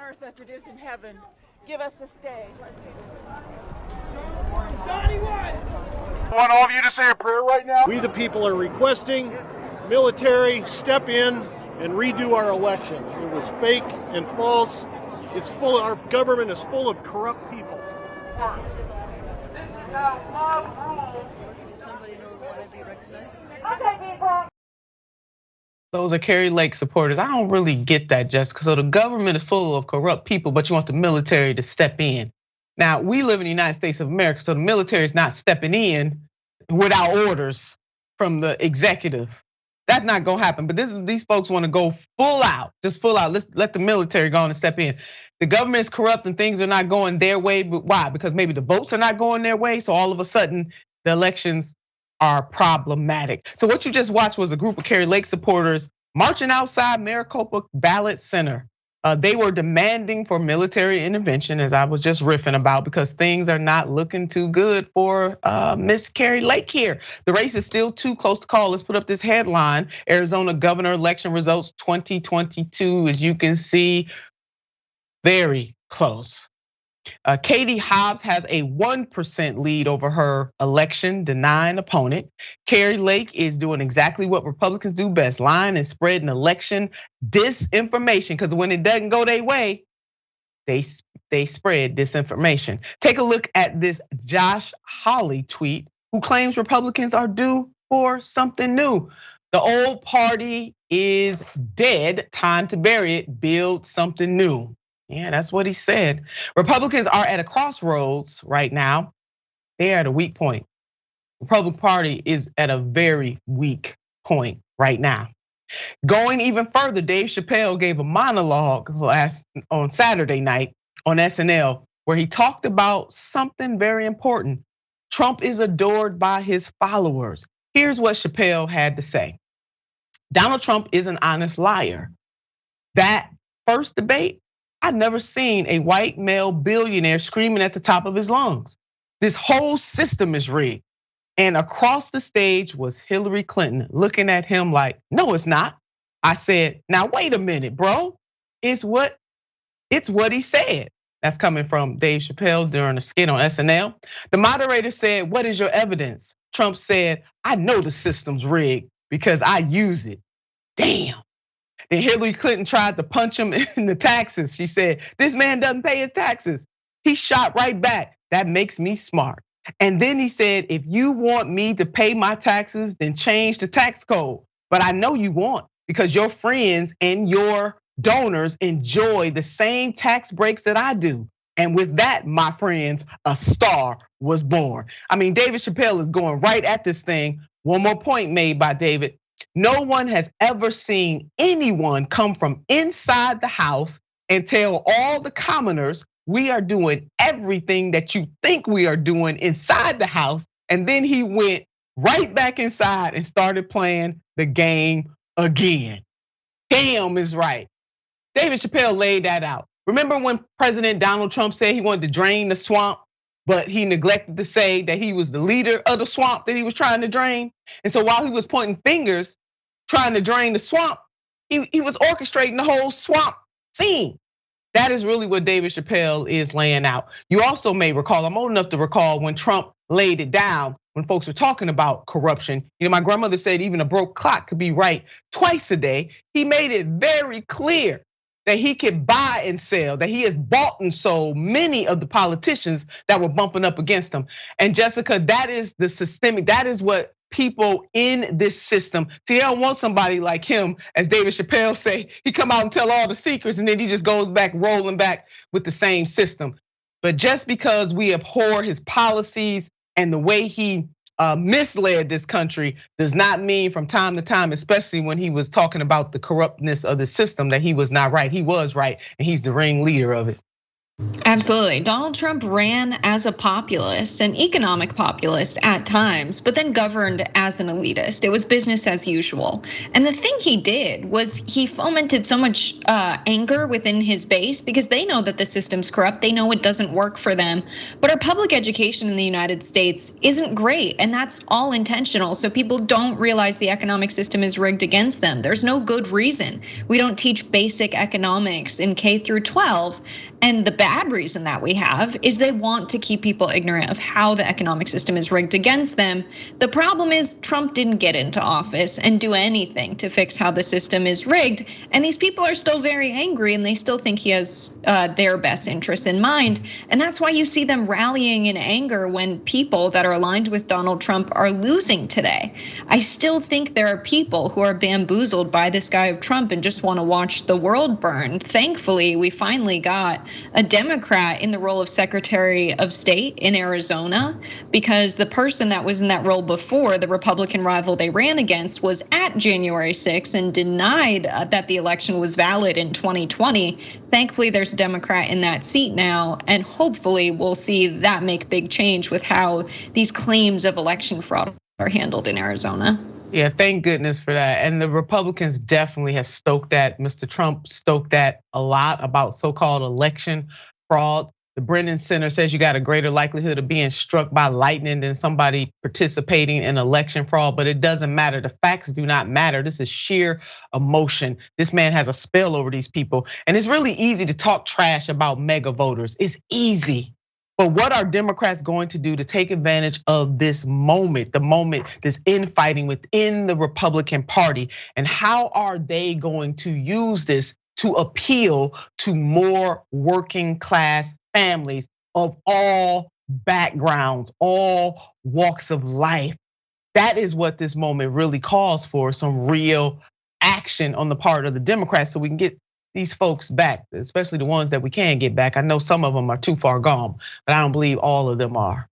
earth as it is in heaven. Give us this day. I want all of you to say a prayer right now. We the people are requesting military step in and redo our election. It was fake and false. It's full. Our government is full of corrupt people. This is how love rules. Somebody knows what they recognized? Okay, people. Those are Kari Lake supporters. I don't really get that, Jessica. So the government is full of corrupt people, but you want the military to step in. Now, we live in the United States of America, so the military is not stepping in without orders from the executive. That's not gonna happen, but these folks wanna go full out, just full out. Let's let the military go on and step in. The government is corrupt and things are not going their way, but why? Because maybe the votes are not going their way, so all of a sudden the elections are problematic. So what you just watched was a group of Kari Lake supporters marching outside Maricopa Ballot Center. They were demanding for military intervention, as I was just riffing about, because things are not looking too good for Miss Kari Lake here. The race is still too close to call. Let's put up this headline: Arizona governor election results 2022, as you can see, very close. Katie Hobbs has a 1% lead over her election denying opponent. Kari Lake is doing exactly what Republicans do best: lying and spreading election disinformation, because when it doesn't go their way, they spread disinformation. Take a look at this Josh Hawley tweet, who claims Republicans are due for something new. The old party is dead, time to bury it, build something new. Yeah, that's what he said. Republicans are at a crossroads right now. They are at a weak point. The Republican Party is at a very weak point right now. Going even further, Dave Chappelle gave a monologue on Saturday night on SNL, where he talked about something very important. Trump is adored by his followers. Here's what Chappelle had to say. Donald Trump is an honest liar. That first debate, I've never seen a white male billionaire screaming at the top of his lungs. This whole system is rigged. And across the stage was Hillary Clinton looking at him like, no, it's not. I said, now wait a minute, bro. It's what he said. That's coming from Dave Chappelle during a skit on SNL. The moderator said, what is your evidence? Trump said, I know the system's rigged because I use it. Damn. Then Hillary Clinton tried to punch him in the taxes. She said, this man doesn't pay his taxes. He shot right back. That makes me smart. And then he said, if you want me to pay my taxes, then change the tax code. But I know you won't, because your friends and your donors enjoy the same tax breaks that I do. And with that, my friends, a star was born. I mean, David Chappelle is going right at this thing. One more point made by David. No one has ever seen anyone come from inside the house and tell all the commoners we are doing everything that you think we are doing inside the house. And then he went right back inside and started playing the game again. Damn is right. David Chappelle laid that out. Remember when President Donald Trump said he wanted to drain the swamp, but he neglected to say that he was the leader of the swamp that he was trying to drain? And so while he was pointing fingers, trying to drain the swamp, he was orchestrating the whole swamp scene. That is really what David Chappelle is laying out. You also may recall, I'm old enough to recall when Trump laid it down, when folks were talking about corruption. You know, my grandmother said even a broke clock could be right twice a day. He made it very clear that he could buy and sell, that he has bought and sold many of the politicians that were bumping up against him. And Jessica, that is the systemic, that is what people in this system, see, they don't want somebody like him, as David Chappelle say, he come out and tell all the secrets and then he just goes back, rolling back with the same system. But just because we abhor his policies and the way he misled this country does not mean from time to time, especially when he was talking about the corruptness of the system, that he was not right. He was right, and he's the ringleader of it. Absolutely. Donald Trump ran as a populist, an economic populist at times, but then governed as an elitist. It was business as usual. And the thing he did was he fomented so much anger within his base because they know that the system's corrupt. They know it doesn't work for them. But our public education in the United States isn't great, and that's all intentional. So people don't realize the economic system is rigged against them. There's no good reason. We don't teach basic economics in K through 12. And the bad reason that we have is they want to keep people ignorant of how the economic system is rigged against them. The problem is Trump didn't get into office and do anything to fix how the system is rigged. And these people are still very angry and they still think he has their best interests in mind. And that's why you see them rallying in anger when people that are aligned with Donald Trump are losing today. I still think there are people who are bamboozled by this guy of Trump and just want to watch the world burn. Thankfully, we finally got a Democrat in the role of Secretary of State in Arizona, because the person that was in that role before, the Republican rival they ran against, was at January 6th and denied that the election was valid in 2020. Thankfully, there's a Democrat in that seat now, and hopefully we'll see that make big change with how these claims of election fraud are handled in Arizona. Yeah, thank goodness for that. And the Republicans definitely have stoked that. Mr. Trump stoked that a lot about so-called election fraud. The Brennan Center says you got a greater likelihood of being struck by lightning than somebody participating in election fraud, but it doesn't matter. The facts do not matter. This is sheer emotion. This man has a spell over these people. And it's really easy to talk trash about mega voters. It's easy. But what are Democrats going to do to take advantage of this moment, this infighting within the Republican Party? And how are they going to use this to appeal to more working class families of all backgrounds, all walks of life? That is what this moment really calls for, some real action on the part of the Democrats so we can get these folks back, especially the ones that we can get back. I know some of them are too far gone, but I don't believe all of them are.